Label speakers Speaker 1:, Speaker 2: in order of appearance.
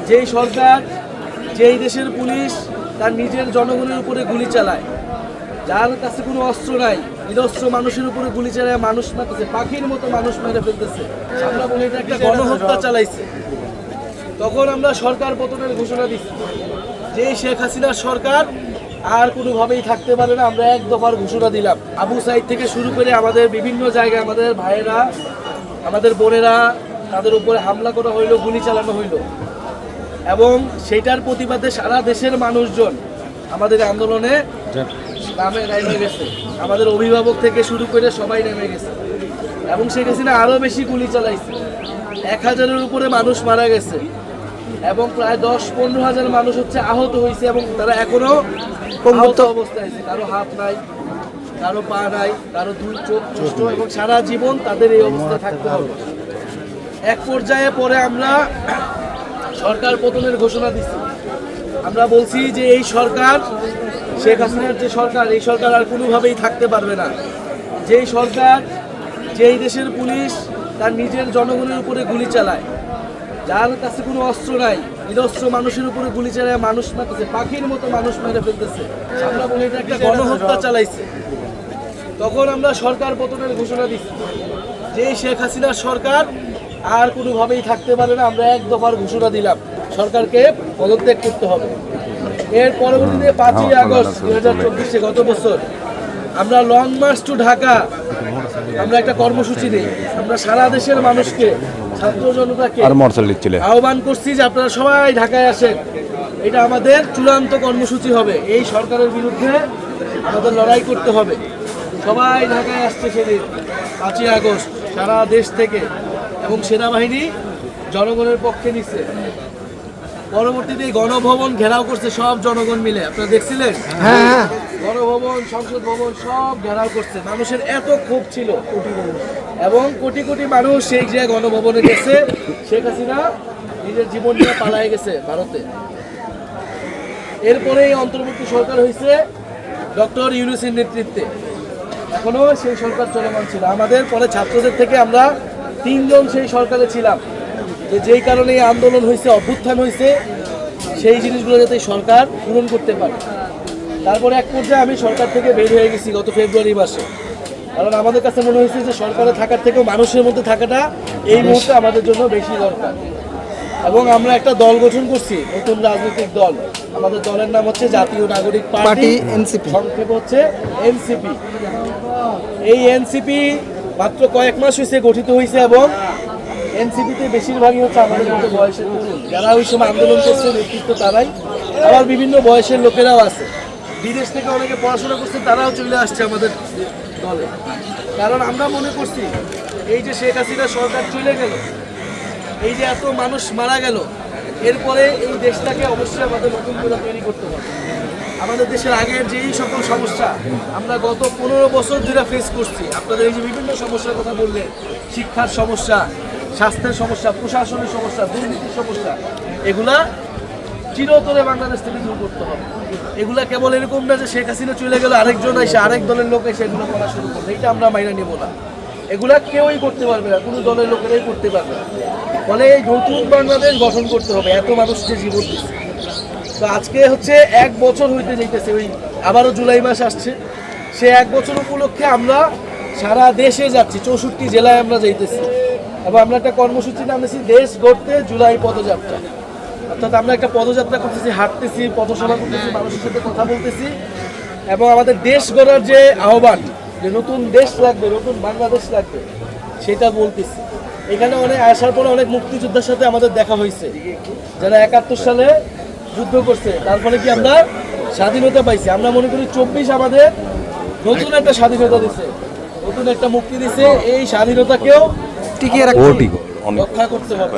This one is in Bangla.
Speaker 1: যেই সরকার, যেই দেশের পুলিশ তার নিজের জনগণের উপরে গুলি চালায়, যার কাছে কোনো অস্ত্র নাই, নিরস্ত্র মানুষের উপরে গুলি চালায়, মানুষ মারতেছে, পাখির মতো মানুষ মেরে ফেলতেছে, আমরা বলি এটা একটা গণহত্যা চালাইছে। তখন আমরা সরকার পতনের ঘোষণা দিচ্ছি যে শেখ হাসিনার সরকার আর কোনোভাবেই থাকতে পারে না। আমরা এক দফার ঘোষণা দিলাম। আবু সাইদ থেকে শুরু করে আমাদের বিভিন্ন জায়গায় আমাদের ভাইয়েরা, আমাদের বোনেরা, তাদের উপরে হামলা করা হইলো, গুলি চালানো হইলো, এবং সেটার প্রতিবাদে সারা দেশের মানুষজন আমাদের আন্দোলনে নেমে গেছে। আমাদের অভিভাবক থেকে শুরু করে সবাই নেমে গেছে, এবং শেখ হাসিনা আরও বেশি গুলি চালাইছে। 1000-এর উপরে মানুষ মারা গেছে, এবং প্রায় 10-15 হাজার মানুষ হচ্ছে আহত হয়েছে, এবং তারা এখনো আহত অবস্থায় আছে। কারো হাত নাই, কারো পা নাই, কারো 2 চোখ নষ্ট, এবং সারা জীবন তাদের এই অবস্থা থাকতে হবে। এক পর্যায়ে পরে আমরা সরকার পতনের ঘোষণা দিচ্ছি। আমরা বলছি যে এই সরকার, শেখ হাসিনার যে সরকার, এই সরকার আর কোনোভাবেই থাকতে পারবে না। যেই সরকার, যেই দেশের পুলিশ তার নিজের জনগণের উপরে গুলি চালায়, যার কাছে কোনো অস্ত্র নাই, নিরস্ত্র মানুষের উপরে গুলি চালায়, মানুষ মারতেছে, পাখির মতো মানুষ মেরে ফেলতেছে, আমরা বলি এটা একটা গণহত্যা চালাইছে। তখন আমরা সরকার পতনের ঘোষণা দিচ্ছি যে শেখ হাসিনার সরকার আর কোনোভাবেই থাকতে পারে না। আমরা এক দফার ঘোষণা দিলাম, সরকারকে পদত্যাগ করতে হবে। এর পরবর্তীতে 5ই আগস্ট 2024 গত বছর আমরা লং মার্চ টু ঢাকা আমরা একটা কর্মসূচি নিই। আমরা সারা দেশের মানুষকে, ছাত্র জনতাকে আহ্বান করছি যে আপনারা সবাই ঢাকায় আসেন। এটা আমাদের চূড়ান্ত কর্মসূচি হবে। এই সরকারের বিরুদ্ধে আমাদের লড়াই করতে হবে। সবাই ঢাকায় আসছে সেদিন 5ই আগস্ট সারা দেশ থেকে, এবং সেনাবাহিনী জনগণের পক্ষে নিচ্ছে। পরবর্তীতে গণভবন ঘেরাও করছে সব জনগণ মিলে, আপনারা দেখছিলেন?
Speaker 2: হ্যাঁ,
Speaker 1: গণভবন, সংসদ ভবন সব ঘেরাও করছে। মানুষের এত ক্ষোভ ছিল, এবং কোটি কোটি মানুষ সেই যে গণভবনে গেছে। শেখ হাসিনা নিজের জীবন নিয়ে পালায় গেছে ভারতে। এরপরেই অন্তর্বর্তী সরকার হয়েছে ডক্টর ইউনূসের নেতৃত্বে, এখনো সেই সরকার চলমান ছিল। আমাদের পরে ছাত্রদের থেকে আমরা 3 জন সেই সরকারে ছিলাম, যেই কারণে এই আন্দোলন হয়েছে, অভ্যুত্থান হয়েছে, সেই জিনিসগুলো যাতে সরকার পূরণ করতে পারে। তারপরে এক পর্যায়ে আমি সরকার থেকে বের হয়ে গেছি গত ফেব্রুয়ারি মাসে, কারণ আমাদের কাছে মনে হয়েছে যে সরকারে থাকার থেকেও মানুষের মধ্যে থাকাটা এই মুহূর্তে আমাদের জন্য বেশি দরকার। এবং আমরা একটা দল গঠন করছি, নতুন রাজনৈতিক দল। আমাদের দলের নাম হচ্ছে জাতীয় নাগরিক পার্টি,
Speaker 2: এনসিপি,
Speaker 1: সংক্ষেপ হচ্ছে এনসিপি। এই এনসিপি মাত্র কয়েক মাস হয়েছে গঠিত হয়েছে, এবং এনসিপিতে বেশিরভাগই হচ্ছে আমাদের মতো বয়সের তরুণ, যারা ওই সময় আন্দোলন করছে, নেতৃত্ব তারাই। আবার বিভিন্ন বয়সের লোকেরাও আছে, বিদেশ থেকে অনেকে পড়াশোনা করছে, তারাও চলে আসছে আমাদের দলে। কারণ আমরা মনে করছি এই যে শেখ হাসিনা সরকার চলে গেল, এই যে এত মানুষ মারা গেল, এরপরে এই দেশটাকে অবশ্যই আমাদের নতুন করে তৈরি করতে হবে। আমাদের দেশের আগের যেই সকল সমস্যা আমরা গত 15 বছর ধরে ফেস করছি, আপনাদের এই যে বিভিন্ন সমস্যার কথা বললে, শিক্ষার সমস্যা, স্বাস্থ্যের সমস্যা, প্রশাসনের সমস্যা, দুর্নীতির সমস্যা, এগুলা চিরতরে বাংলাদেশ থেকে দূর করতে হবে। এগুলা কেবল এরকম না যে শেখ হাসিনা চলে গেল, আরেকজন এসে, আরেক দলের লোক এসে এগুলো করা শুরু করবে, এটা আমরা মাইনা নেব না। এগুলা কেউই করতে পারবে না, কোনো দলের লোকেরাই করতে পারবে না। ফলে এই নতুন বাংলাদেশ গঠন করতে হবে, এত মানুষ যে জীবন দিচ্ছে। তো আজকে হচ্ছে 1 বছর হইতে যাইতেছে, ওই আবারও জুলাই মাস আসছে, সে 1 বছর উপলক্ষে আমরা সারা দেশে যাচ্ছি, 64 জেলায় আমরা যাইতেছি, এবং আমরা একটা কর্মসূচি নামেছি দেশ গড়তে জুলাই পদযাত্রা। অর্থাৎ আমরা একটা পদযাত্রা করতেছি, হাঁটতেছি, পথসভা করতেছি, মানুষের সাথে কথা বলতেছি, এবং আমাদের দেশ গড়ার যে আহ্বান, যে নতুন দেশ লাগবে, নতুন বাংলাদেশ লাগবে, সেটা বলতেছি। এখানে অনেক আসার পরে অনেক মুক্তিযোদ্ধার সাথে আমাদের দেখা হয়েছে, যারা 71 সালে যুদ্ধ করছে, তার ফলে কি আমরা স্বাধীনতা পাইছি। আমরা মনে করি 24 আমাদের নতুন একটা স্বাধীনতা দিছে, নতুন একটা মুক্তি দিছে। এই স্বাধীনতাকেও টিকিয়ে রাখতে, রক্ষা করতে হবে।